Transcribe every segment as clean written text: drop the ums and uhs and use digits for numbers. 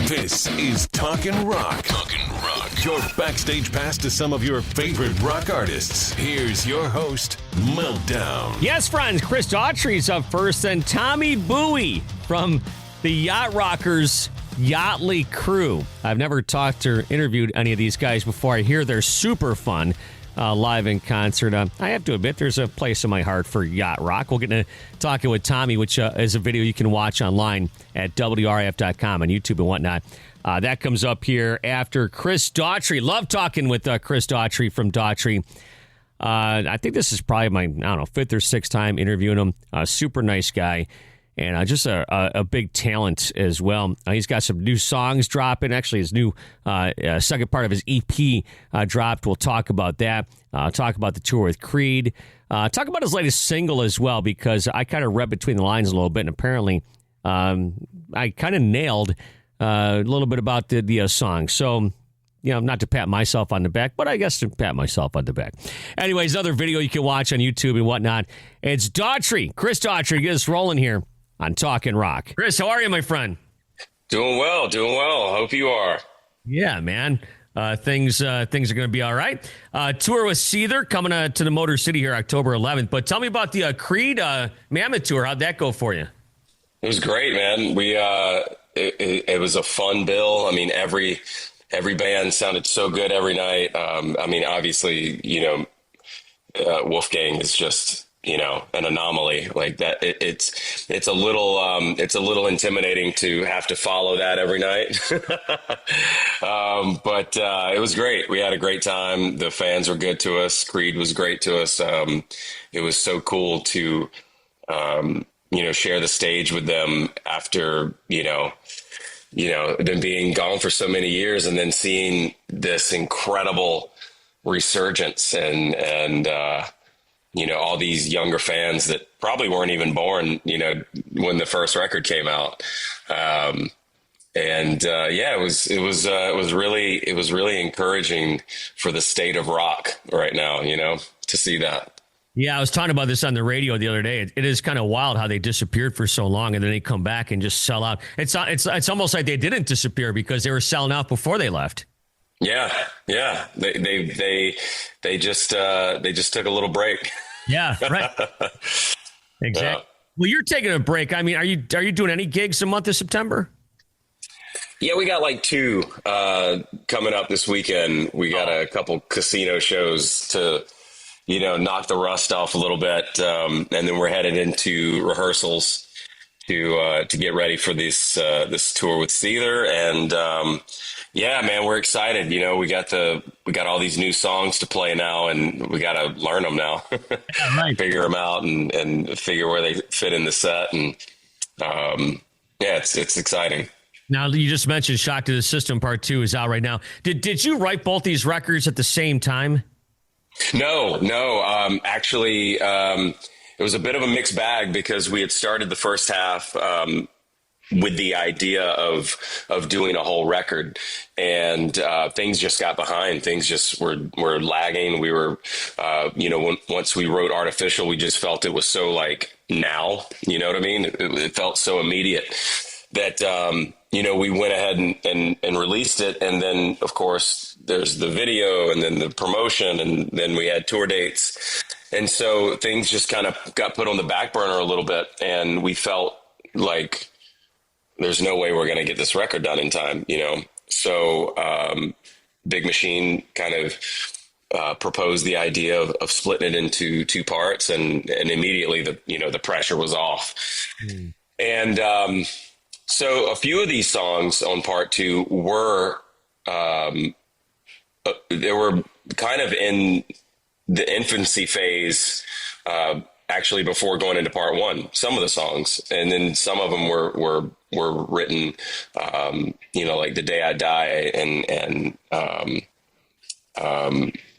This is Talkin Rock. Talkin Rock. Your backstage pass to some of your favorite rock artists. Here's your host, Meltdown. Yes, friends, Chris Daughtry's up first, and Tommy Buoy from the Yacht Rockers Yachtley Crew. I've never talked or interviewed any of these guys before. I hear they're super fun live in concert. I have to admit, there's a place in my heart for Yacht Rock. We'll get into talking with Tommy, which is a video you can watch online at WRIF.com on YouTube and whatnot. That comes up here after Chris Daughtry. Love talking with Chris Daughtry from Daughtry. I think this is probably my, fifth or sixth time interviewing him. Super nice guy. And just a big talent as well. He's got some new songs dropping. Actually, his new second part of his EP dropped. We'll talk about that. Talk about the tour with Creed. Talk about his latest single as well, because I kind of read between the lines a little bit, and apparently I kind of nailed a little bit about the song. So, not to pat myself on the back, but I guess to pat myself on the back. Anyways, another video you can watch on YouTube and whatnot. It's Daughtry. Chris Daughtry. Get us rolling here on Talkin Rock. Chris, how are you, my friend? Doing well. Hope you are. Yeah, man. Things are going to be all right. Tour with Thier coming to the Motor City here October 11th. But tell me about the Creed Mammoth Tour. How'd that go for you? It was great, man. We it was a fun bill. I mean, every band sounded so good every night. Obviously, Wolfgang is just an anomaly like that. It's a little intimidating to have to follow that every night. But it was great. We had a great time. The fans were good to us. Creed was great to us. It was so cool to, share the stage with them after, them being gone for so many years, and then seeing this incredible resurgence and all these younger fans that probably weren't even born, when the first record came out. It was really encouraging for the state of rock right now, to see that. Yeah, I was talking about this on the radio the other day. It is kind of wild how they disappeared for so long, and then they come back and just sell out. It's almost like they didn't disappear because they were selling out before they left. Yeah. They just took a little break. Yeah, right. Exactly. Yeah. Well, you're taking a break. I mean, are you doing any gigs the month of September? Yeah, we got like two coming up this weekend. We got a couple casino shows to, knock the rust off a little bit, and then we're headed into rehearsals to get ready for this tour with Thier. And yeah, man, we're excited. We got all these new songs to play now, and we got to learn them now. Yeah, right. Figure them out and figure where they fit in the set. And it's exciting. Now, you just mentioned Shock to the System Part 2 is out right now. Did you write both these records at the same time? No. Actually, it was a bit of a mixed bag because we had started the first half with the idea of doing a whole record, and things just got behind. Things just were lagging. We were, once we wrote Artificial, we just felt it was so like now, you know what I mean? It felt so immediate that, we went ahead and released it. And then, of course, there's the video and then the promotion, and then we had tour dates. And so things just kind of got put on the back burner a little bit, and we felt like there's no way we're going to get this record done in time, So Big Machine kind of proposed the idea of splitting it into two parts, and immediately the pressure was off. Mm. And so a few of these songs on part 2 were they were kind of in the infancy phase, actually before going into part 1, some of the songs, and then some of them were written, like The Day I Die and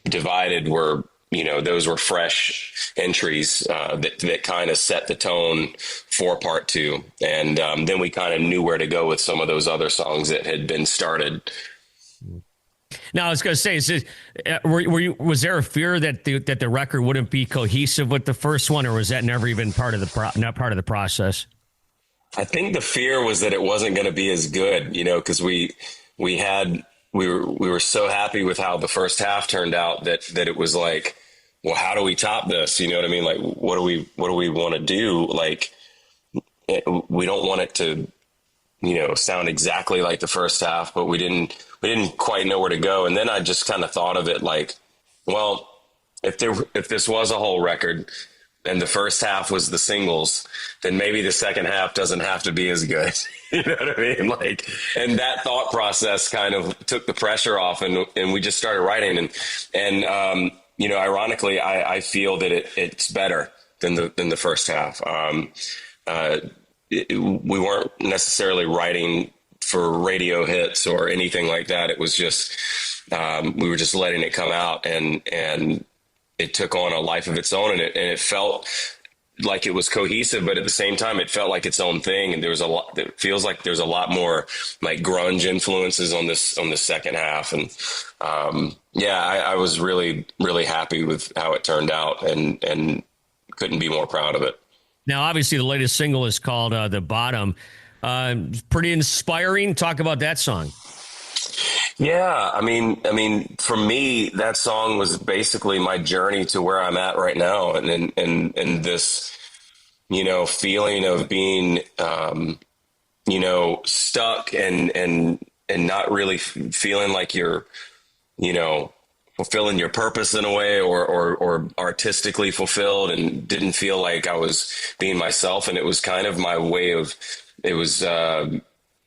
Divided were, those were fresh entries that kind of set the tone for part 2. And then we kind of knew where to go with some of those other songs that had been started. Now, I was going to say, was there a fear that the record wouldn't be cohesive with the first one, or was that never even part of the process? I think the fear was that it wasn't going to be as good, because we were so happy with how the first half turned out that it was like, well, how do we top this? You know what I mean? Like, what do we want to do? Like, we don't want it to, sound exactly like the first half, but we didn't quite know where to go. And then I just kind of thought of it like, well, if this was a whole record and the first half was the singles, then maybe the second half doesn't have to be as good. You know what I mean? Like, and that thought process kind of took the pressure off, and we just started writing. And ironically, I feel that it's better than the first half. We weren't necessarily writing for radio hits or anything like that. It was just, we were just letting it come out, and it took on a life of its own, and it felt like it was cohesive, but at the same time, it felt like its own thing. And it feels like there's a lot more like grunge influences on the second half. And, I was really, really happy with how it turned out, and couldn't be more proud of it. Now, obviously, the latest single is called The Bottom. Pretty inspiring. Talk about that song. Yeah, I mean, for me, that song was basically my journey to where I'm at right now, and this, feeling of being, stuck and not really feeling like you're, fulfilling your purpose in a way, or artistically fulfilled, and didn't feel like I was being myself. And it was kind of my way of, it was,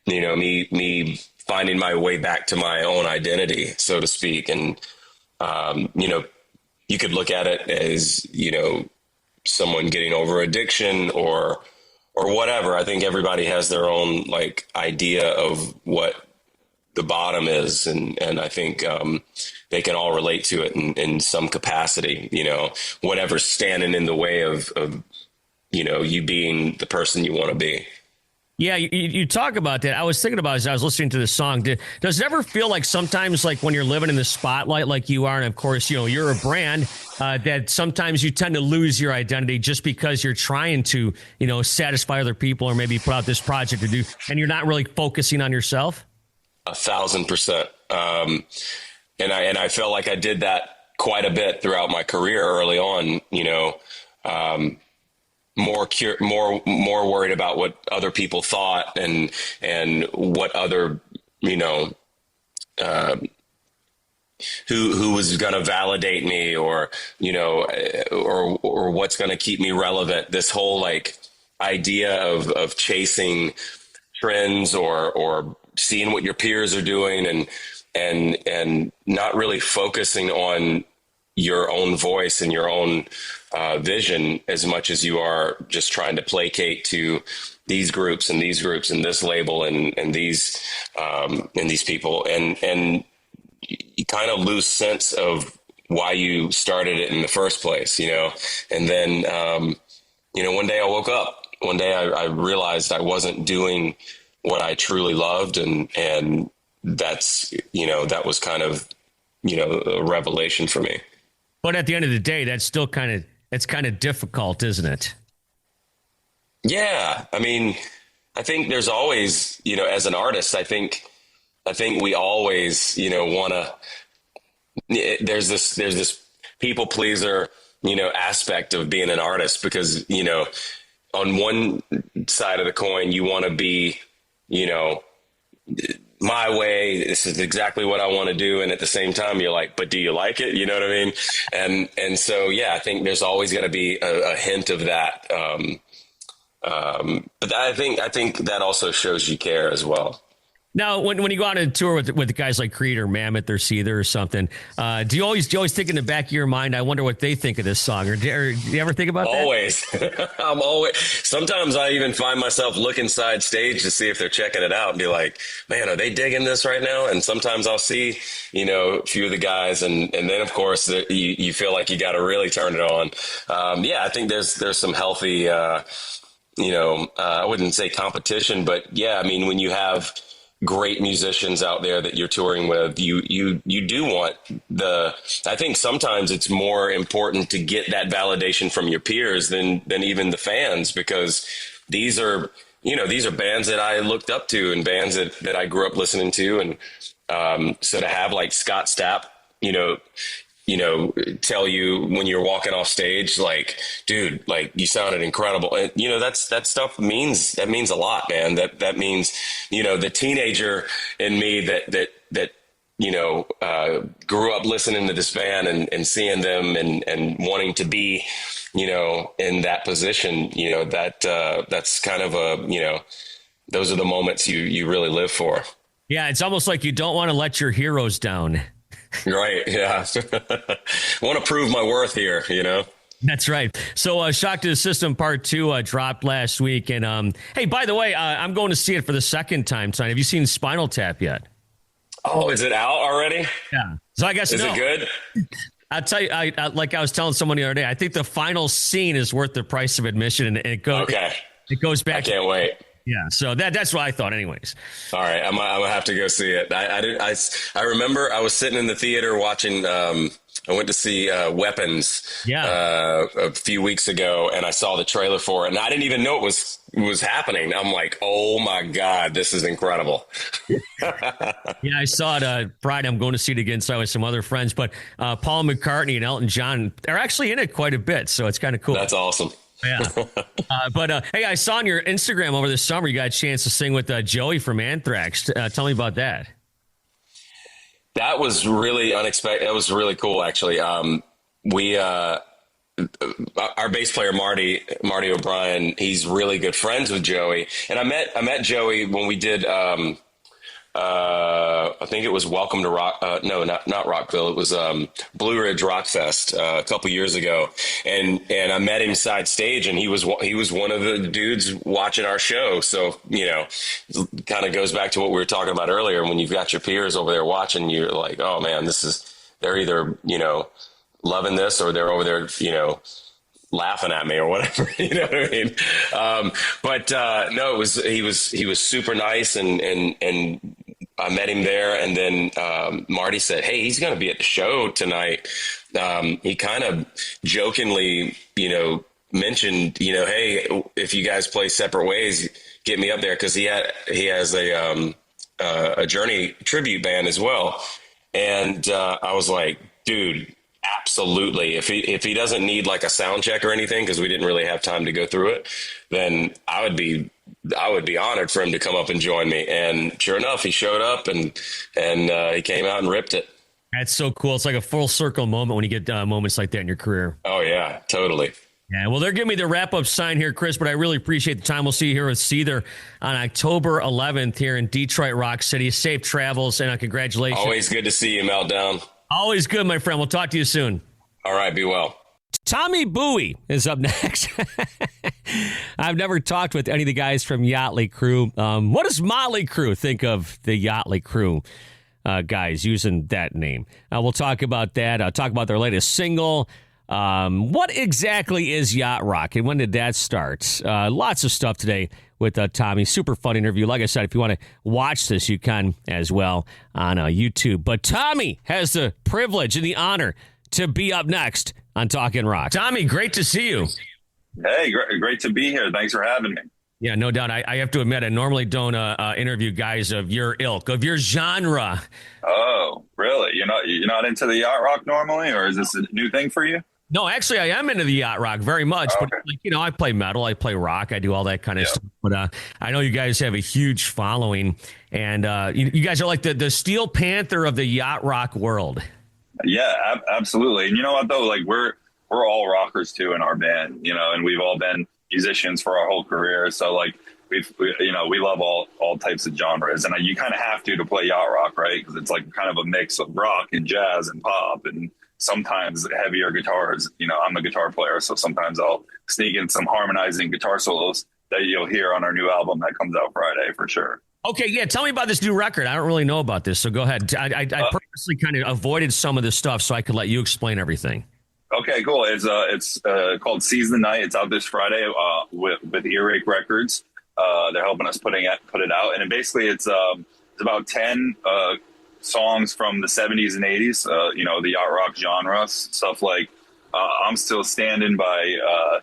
me finding my way back to my own identity, so to speak. And, you could look at it as, someone getting over addiction or whatever. I think everybody has their own like idea of what the bottom is. And I think, they can all relate to it in some capacity, whatever's standing in the way of, you being the person you want to be. Yeah, you talk about that. I was thinking about it as I was listening to this song. Does it ever feel like sometimes, like when you're living in the spotlight like you are, and of course, you're a brand, that sometimes you tend to lose your identity just because you're trying to, satisfy other people, or maybe put out this project to do, and you're not really focusing on yourself? 1,000%. And I felt like I did that quite a bit throughout my career early on, more worried about what other people thought and what other, who was going to validate me, or what's going to keep me relevant. This whole like idea of chasing trends or seeing what your peers are doing, and not really focusing on your own voice and your own vision as much as you are just trying to placate to these groups and this label and these people. And you kind of lose sense of why you started it in the first place, and then, one day I woke up, one day I realized I wasn't doing what I truly loved. And that's, that was kind of, a revelation for me. But at the end of the day, that's still it's kind of difficult, isn't it? Yeah. I mean, I think there's always, as an artist, I think we always, want to, there's this people pleaser, aspect of being an artist, because, on one side of the coin, you want to be, my way, this is exactly what I want to do. And at the same time, you're like, but do you like it? You know what I mean? And so, yeah, I think there's always going to be a hint of that. But I think that also shows you care as well. Now, when you go out on a tour with guys like Creed or Mammoth or Seether or something, do you always think in the back of your mind, I wonder what they think of this song? Or do you ever think about that? Always. Sometimes I even find myself looking side stage to see if they're checking it out and be like, man, are they digging this right now? And sometimes I'll see, a few of the guys. And then, of course, you feel like you got to really turn it on. I think there's some healthy, I wouldn't say competition, but yeah, I mean, when you have great musicians out there that you're touring with, you do want I think sometimes it's more important to get that validation from your peers than even the fans, because these are these are bands that I looked up to and bands that I grew up listening to. And so to have like Scott Stapp, tell you when you're walking off stage, like, dude, like you sounded incredible. And, that stuff means a lot, man. That means, the teenager in me that grew up listening to this band and seeing them and wanting to be, in that position, that's kind of those are the moments you really live for. Yeah. It's almost like you don't want to let your heroes down. Right. Yeah. Want to prove my worth here, That's right. So Shock to the System Part 2 dropped last week. And hey, by the way, I'm going to see it for the second time tonight. Have you seen Spinal Tap yet? Oh, is it out already? Yeah. So I guess Is it good? I'll tell you, like I was telling someone the other day, I think the final scene is worth the price of admission. And it goes back. I can't wait. Yeah, so that's what I thought anyways. All right, I'm gonna have to go see it. I remember I was sitting in the theater watching, I went to see Weapons a few weeks ago, and I saw the trailer for it, and I didn't even know it was happening. I'm like, oh my God, this is incredible. Yeah, I saw it Friday. I'm going to see it again with some other friends, but Paul McCartney and Elton John are actually in it quite a bit, so it's kind of cool. That's awesome. Yeah. But hey, I saw on your Instagram over the summer, you got a chance to sing with Joey from Anthrax. Tell me about that. That was really unexpected. That was really cool, actually. We, our bass player, Marty O'Brien, he's really good friends with Joey. And I met Joey when we did, I think it was Welcome to Rock. No, not Rockville. It was Blue Ridge Rock Fest a couple years ago, and I met him side stage, and he was one of the dudes watching our show. So kind of goes back to what we were talking about earlier. When you've got your peers over there watching, you're like, oh man, they're either loving this or they're over there laughing at me or whatever. You know what I mean? No, he was super nice, and I met him there, and then Marty said, hey, he's going to be at the show tonight. He kind of jokingly, mentioned, hey, if you guys play separate ways, get me up there, because he has a Journey tribute band as well. And I was like, dude, absolutely. If he doesn't need like a sound check or anything, because we didn't really have time to go through it, then I would be honored for him to come up and join me. And sure enough, he showed up and he came out and ripped it. That's so cool. It's like a full circle moment when you get moments like that in your career. Oh yeah, totally. Yeah, well, they're giving me the wrap-up sign here, Chris, but I really appreciate the time. We'll see you here with Seether on October 11th here in Detroit Rock City. Safe travels, and congratulations. Always good to see you, Meltdown. Always good, my friend. We'll talk to you soon. All right, be well. Tommy Buoy is up next. I've never talked with any of the guys from Yachtley Crew. What does Motley Crue think of the Yachtley Crew guys using that name? We'll talk about that. Talk about their latest single. What exactly is Yacht Rock, and when did that start? Lots of stuff today with Tommy. Super fun interview. Like I said, if you want to watch this, you can as well on YouTube. But Tommy has the privilege and the honor to be up next on Talkin Rock. Tommy, great to see you. Hey, great to be here. Thanks for having me. Yeah, no doubt. I have to admit, I normally don't interview guys of your ilk, of your genre. Oh, really? You're not into the yacht rock normally, or is this a new thing for you? No, actually, I am into the yacht rock very much. Okay. But, I play metal, I play rock, I do all that kind of stuff. But I know you guys have a huge following, and you guys are like the Steel Panther of the yacht rock world. Yeah, absolutely. And you know what, though? Like, we're all rockers, too, in our band, and we've all been musicians for our whole career. So, like, we love all types of genres. And you kind of have to play yacht rock, right? Because it's like kind of a mix of rock and jazz and pop and sometimes heavier guitars. I'm a guitar player, so sometimes I'll sneak in some harmonizing guitar solos that you'll hear on our new album that comes out Friday for sure. Okay, yeah, tell me about this new record. I don't really know about this, so go ahead. I purposely kind of avoided some of this stuff so I could let you explain everything. Okay, cool. It's called Seize the Night. It's out this Friday with Earache Records. They're helping us put it out, and basically it's about 10 songs from the 70s and 80s, the yacht rock genre, stuff like I'm Still Standing by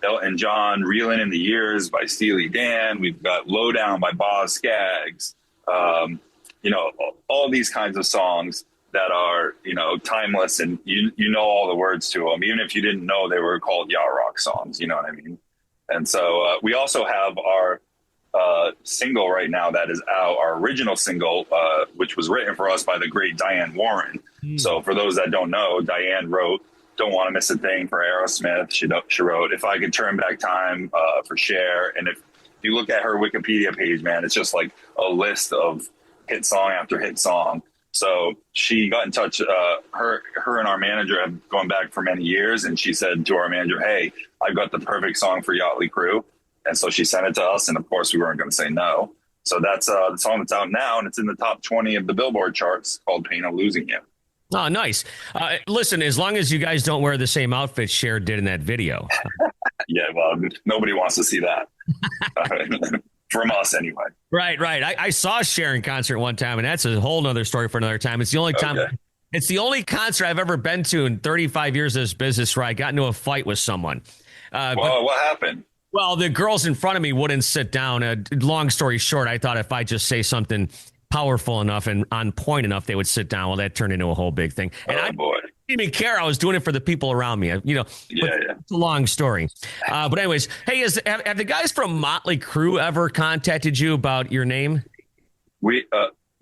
Elton John, Reelin' in the Years by Steely Dan. We've got Lowdown by Boz Scaggs. You know, all these kinds of songs that are, you know, timeless, and you know all the words to them, even if you didn't know they were called Yacht Rock songs, you know what I mean? And so we also have our single right now that is out, our original single, which was written for us by the great Diane Warren. So for those that don't know, Diane wrote Don't Want to Miss a Thing for Aerosmith. She wrote If I Could Turn Back Time for Cher. And if you look at her Wikipedia page, man, it's just like a list of hit song after hit song. So she got in touch, her and our manager have gone back for many years, and she said to our manager, hey, I've got the perfect song for Yachtley Crew. And so she sent it to us, and of course we weren't going to say no. So that's the song that's out now, and it's in the top 20 of the Billboard charts, called Pain of Losing You. Oh, nice. Listen, as long as you guys don't wear the same outfit Cher did in that video. Yeah, well, nobody wants to see that. From us, anyway. Right. I saw Cher in concert one time, and that's a whole nother story for another time. It's the only time. Okay. It's the only concert I've ever been to in 35 years of this business where I got into a fight with someone. What happened? Well, the girls in front of me wouldn't sit down. Long story short, I thought if I just say something powerful enough and on point enough, they would sit down. Well, that turned into a whole big thing. And I didn't even care. I was doing it for the people around me. You know, it's a long story. But anyways, hey, have the guys from Motley Crue ever contacted you about your name?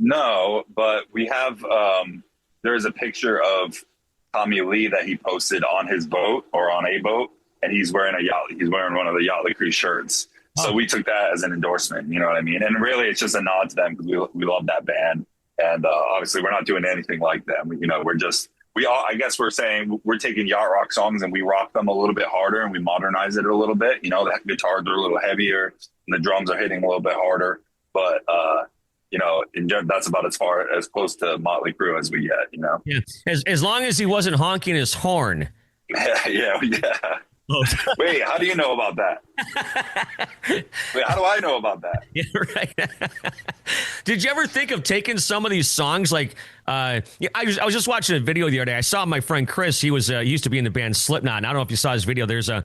No, but we have. There's a picture of Tommy Lee that he posted on his boat or on a boat, and he's wearing one of the Yachtley Crew shirts. So we took that as an endorsement, you know what I mean? And really, it's just a nod to them because we love that band. And obviously, we're not doing anything like them. You know, I guess we're saying we're taking Yacht Rock songs and we rock them a little bit harder and we modernize it a little bit. You know, the guitars are a little heavier and the drums are hitting a little bit harder. But, you know, that's about as close to Motley Crue as we get, you know? Yeah. As long as he wasn't honking his horn. Yeah. Wait, how do you know about that? Wait, how do I know about that? Yeah, right. Did you ever think of taking some of these songs? Like, I was just watching a video the other day. I saw my friend Chris. He used to be in the band Slipknot. And I don't know if you saw his video. There's a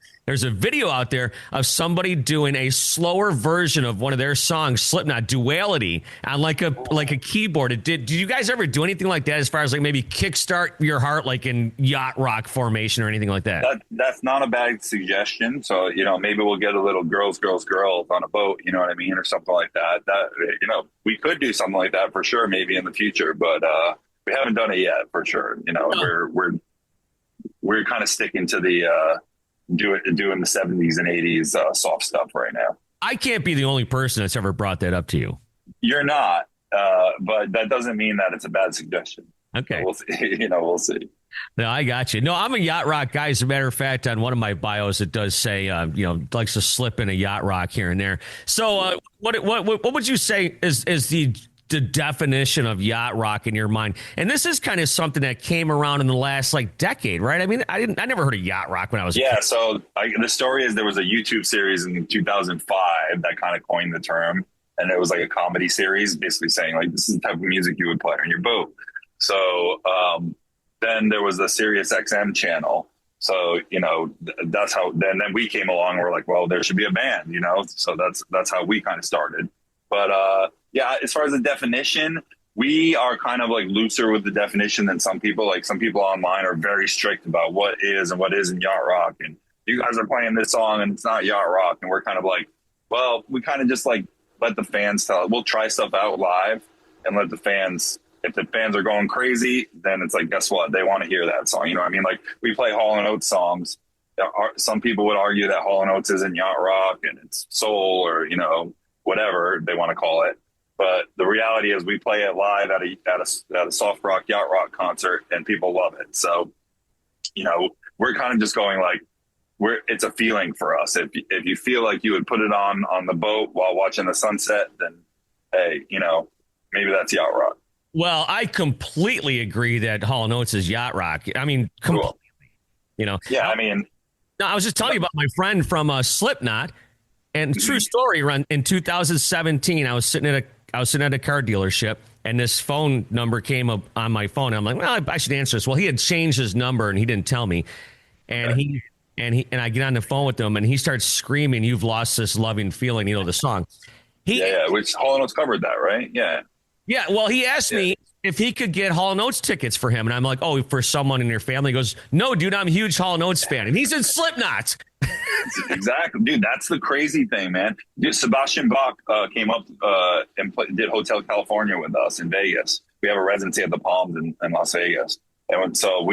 video out there of somebody doing a slower version of one of their songs, Slipknot, Duality, on like a keyboard. Did you guys ever do anything like that as far as like maybe kickstart your heart like in Yacht Rock formation or anything like that? That's not a bad suggestion. So, you know, maybe we'll get a little girls on a boat, you know what I mean, or something like that. That, you know, we could do something like that for sure, maybe in the future, but we haven't done it yet for sure. You know, we're kind of sticking to the doing the 70s and 80s soft stuff right now. I can't be the only person that's ever brought that up to you. You're not, but that doesn't mean that it's a bad suggestion. Okay, so we'll see. You know, we'll see. No, I got you. No, I'm a Yacht Rock guy. As a matter of fact, on one of my bios, it does say, you know, likes to slip in a Yacht Rock here and there. So what would you say is the definition of Yacht Rock in your mind? And this is kind of something that came around in the last like decade, right? I mean, I never heard of Yacht Rock when I was a kid. So the story is there was a YouTube series in 2005 that kind of coined the term. And it was like a comedy series basically saying like, this is the type of music you would play on your boat. So, then there was the Sirius XM channel. So, you know, that's how, then we came along and we're like, well, there should be a band, you know? So that's how we kind of started. But, yeah, as far as the definition, we are kind of like looser with the definition than some people. Like some people online are very strict about what is and what isn't Yacht Rock. And you guys are playing this song and it's not Yacht Rock. And we're kind of like, well, we kind of just like let the fans tell it. We'll try stuff out live and let the fans, if the fans are going crazy, then it's like, guess what? They want to hear that song. You know what I mean? Like we play Hall & Oates songs. Some people would argue that Hall & Oates isn't Yacht Rock and it's soul or, you know, whatever they want to call it. But the reality is we play it live at a soft rock, Yacht Rock concert and people love it. So, you know, we're kind of just going like, it's a feeling for us. If you feel like you would put it on the boat while watching the sunset, then, hey, you know, maybe that's Yacht Rock. Well, I completely agree that Hall & Oates is Yacht Rock. I mean, completely. Cool. You know. Yeah, I mean. No, I was just telling you about my friend from Slipknot, and true story. In 2017, I was sitting at a car dealership, and this phone number came up on my phone. I'm like, well, I should answer this. Well, he had changed his number, and he didn't tell me. And and I get on the phone with him, and he starts screaming, "You've lost this loving feeling," the song. Which Hall & Oates covered that, right? Yeah. Yeah, well, he asked me if he could get Hall & Oates tickets for him, and I'm like, "Oh, for someone in your family?" He goes, "No, dude, I'm a huge Hall & Oates fan," and he's in Slipknot. Exactly, dude. That's the crazy thing, man. Dude, Sebastian Bach came up and did Hotel California with us in Vegas. We have a residency at the Palms in Las Vegas, and so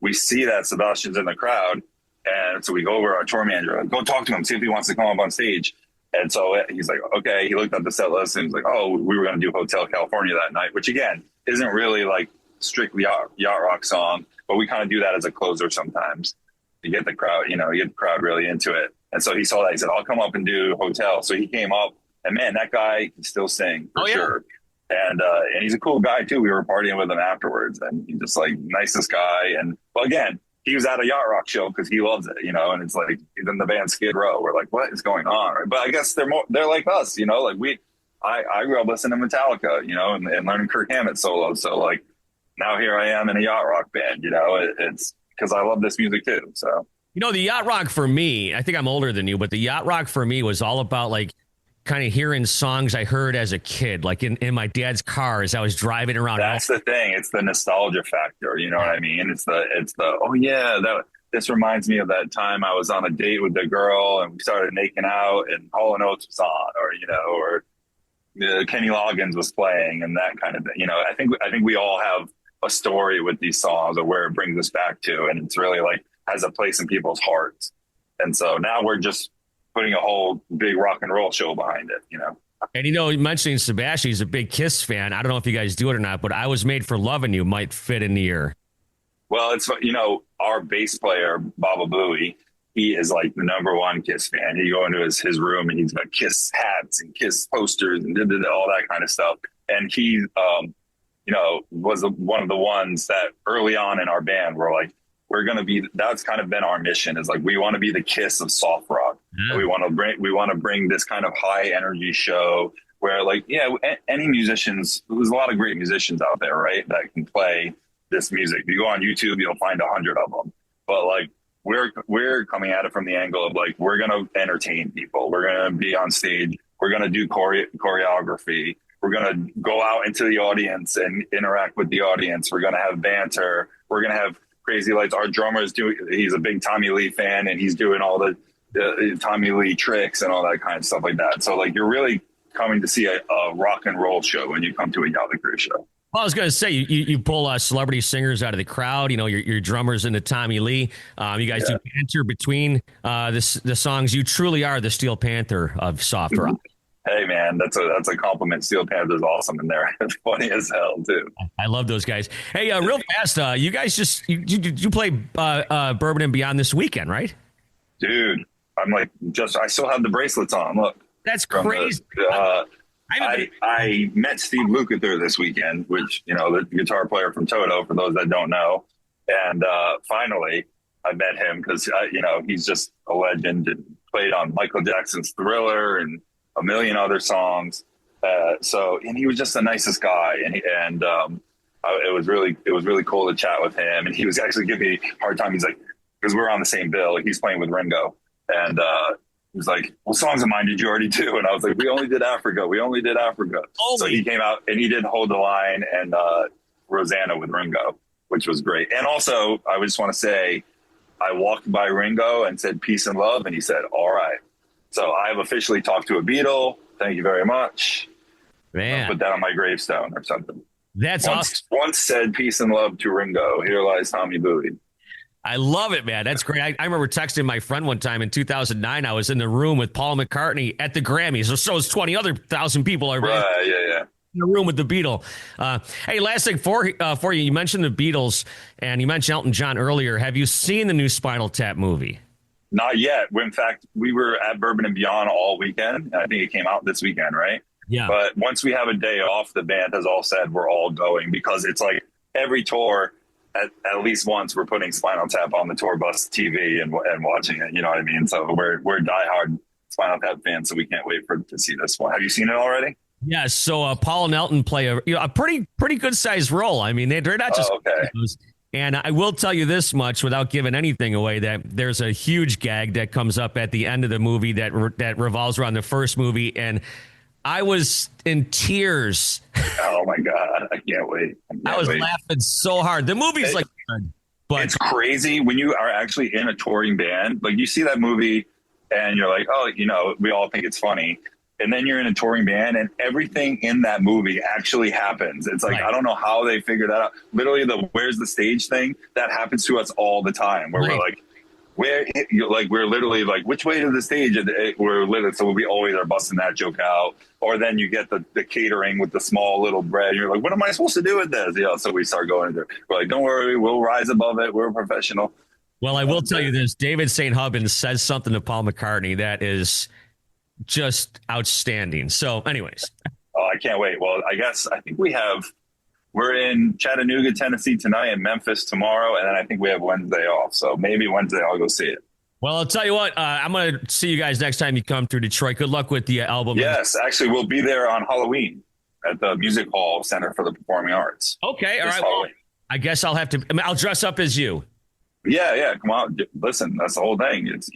we see that Sebastian's in the crowd, and so we go over to our tour manager, go talk to him, see if he wants to come up on stage. And so he's like, okay. He looked at the set list and he's like, oh, we were going to do Hotel California that night, which again isn't really like strictly yacht rock song, but we kind of do that as a closer sometimes. You get the crowd, you get the crowd really into it. And so he saw that. He said, I'll come up and do Hotel. So he came up, and man, that guy can still sing for sure. And he's a cool guy too. We were partying with him afterwards, and he's just like nicest guy. And well, again, he was at a Yacht Rock show because he loves it, and it's like he's in the band Skid Row. We're like, what is going on? Right? But I guess they're like us, like I grew up listening to Metallica, and learning Kirk Hammett solo. So like now here I am in a Yacht Rock band, it's because I love this music too. So, the Yacht Rock for me, I think I'm older than you, but the Yacht Rock for me was all about like kind of hearing songs I heard as a kid, like in my dad's car as I was driving around. That's the thing. It's the nostalgia factor. You know what I mean? It's the, oh yeah, this reminds me of that time I was on a date with the girl and we started making out and Hall & Oates was on, or Kenny Loggins was playing and that kind of thing. I think we all have a story with these songs or where it brings us back to, and it's really like has a place in people's hearts. And so now we're just putting a whole big rock and roll show behind it, And mentioning Sebastian, he's a big Kiss fan. I don't know if you guys do it or not, but I Was Made for Loving You might fit in the ear. Well, it's, our bass player, Baba Booey, he is like the number one Kiss fan. You go into his room and he's got Kiss hats and Kiss posters and all that kind of stuff. And he, was one of the ones that early on in our band were like, that's kind of been our mission, is like, we want to be the Kiss of soft rock. Yeah. We want to bring this kind of high energy show where any musicians, there's a lot of great musicians out there, right, that can play this music. If you go on YouTube, you'll find 100 of them. But like, we're coming at it from the angle of like, we're going to entertain people. We're going to be on stage. We're going to do choreography. We're going to go out into the audience and interact with the audience. We're going to have banter. We're going to have crazy lights. Our drummer he's a big Tommy Lee fan, and he's doing all the Tommy Lee tricks and all that kind of stuff like that. So like, you're really coming to see a rock and roll show when you come to a Yachtley Crew show. Well, I was going to say, you pull celebrity singers out of the crowd. Your drummers into Tommy Lee. You guys do banter between the songs. You truly are the Steel Panther of soft rock. Hey man, that's a compliment. Steel Panther's awesome, and they're funny as hell too. I love those guys. Hey, real fast, you guys you play Bourbon and Beyond this weekend, right? Dude, I'm like, I still have the bracelets on. Look, that's crazy. I met Steve Lukather this weekend, which the guitar player from Toto, for those that don't know, and finally I met him because he's just a legend and played on Michael Jackson's Thriller and a million other songs. And he was just the nicest guy. And it was really cool to chat with him. And he was actually giving me a hard time. He's like, because we're on the same bill, he's playing with Ringo. And he was like, what songs of mine did you already do? And I was like, we only did Africa. So he came out and he did Hold the Line and Rosanna with Ringo, which was great. And also, I just want to say, I walked by Ringo and said, peace and love. And he said, all right. So I have officially talked to a Beatle. Thank you very much. Man, I'll put that on my gravestone or something. That's awesome. Once said peace and love to Ringo. Here lies Tommy Buoy. I love it, man. That's great. I remember texting my friend one time in 2009. I was in the room with Paul McCartney at the Grammys. So was 20 other thousand people. Right, yeah. In the room with the Beatles. Hey, last thing for you. You mentioned the Beatles and you mentioned Elton John earlier. Have you seen the new Spinal Tap movie? Not yet. In fact, we were at Bourbon and Beyond all weekend. I think it came out this weekend, right? Yeah. But once we have a day off, the band has all said we're all going, because it's like every tour, at least once, we're putting Spinal Tap on the tour bus TV and watching it. You know what I mean? So we're diehard Spinal Tap fans, so we can't wait to see this one. Have you seen it already? Yeah. So Paul and Elton play a pretty good sized role. I mean, they're not just. Okay. And I will tell you this much without giving anything away, that there's a huge gag that comes up at the end of the movie that revolves around the first movie. And I was in tears. Oh, my God. I can't wait. I was laughing so hard. The movie's good. But it's crazy when you are actually in a touring band. Like, you see that movie and you're like, oh, we all think it's funny. And then you're in a touring band and everything in that movie actually happens. It's like, right. I don't know how they figured that out. Literally where's the stage thing that happens to us all the time where we're like, we're literally like, which way to the stage? And we're literally, so we always are busting that joke out. Or then you get the catering with the small little bread. You're like, what am I supposed to do with this? So we start going there. We're like, don't worry, we'll rise above it. We're professional. Well, I will tell you this. David St. Hubbins says something to Paul McCartney that is just outstanding. So anyways. Oh, I can't wait. Well, I think we're in Chattanooga, Tennessee tonight and Memphis tomorrow. And then I think we have Wednesday off. So maybe Wednesday I'll go see it. Well, I'll tell you what, I'm going to see you guys next time you come through Detroit. Good luck with the album. Yes, actually, we'll be there on Halloween at the Music Hall Center for the Performing Arts. Okay, all right. Well, I guess I'll dress up as you. Yeah, come on. Listen, that's the whole thing. It's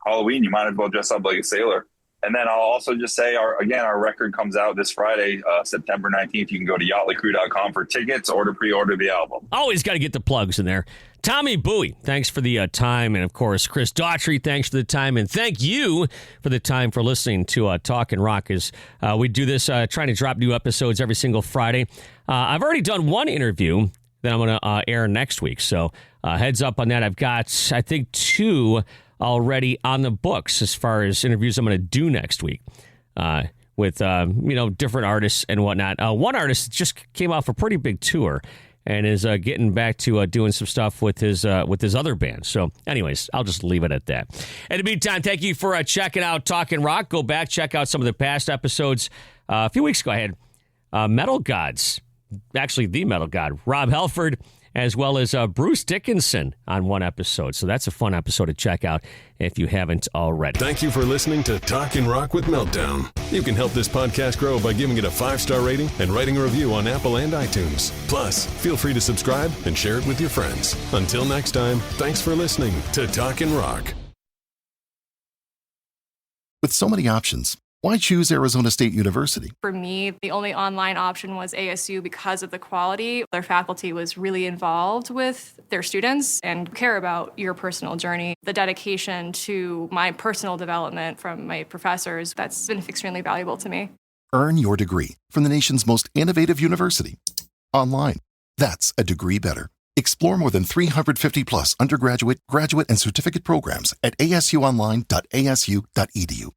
Halloween, you might as well dress up like a sailor. And then I'll also just say, our record comes out this Friday, September 19th. You can go to yachtleycrew.com for tickets or to pre-order the album. Always got to get the plugs in there. Tommy Buoy, thanks for the time. And, of course, Chris Daughtry, thanks for the time. And thank you for the time for listening to Talkin Rock. As we do this, trying to drop new episodes every single Friday. I've already done one interview that I'm going to air next week. So heads up on that. I've got, I think, 2 already on the books as far as interviews I'm going to do next week with, different artists and whatnot. One artist just came off a pretty big tour and is getting back to doing some stuff with his other band. So anyways, I'll just leave it at that. In the meantime, thank you for checking out Talkin Rock. Go back, check out some of the past episodes. A few weeks ago, I had Metal Gods, actually the Metal God, Rob Halford, as well as Bruce Dickinson on one episode. So that's a fun episode to check out if you haven't already. Thank you for listening to Talkin Rock with Meltdown. You can help this podcast grow by giving it a 5-star rating and writing a review on Apple and iTunes. Plus, feel free to subscribe and share it with your friends. Until next time, thanks for listening to Talkin Rock. With so many options, why choose Arizona State University? For me, the only online option was ASU because of the quality. Their faculty was really involved with their students and care about your personal journey. The dedication to my personal development from my professors, that's been extremely valuable to me. Earn your degree from the nation's most innovative university. Online. That's a degree better. Explore more than 350 plus undergraduate, graduate, and certificate programs at asuonline.asu.edu.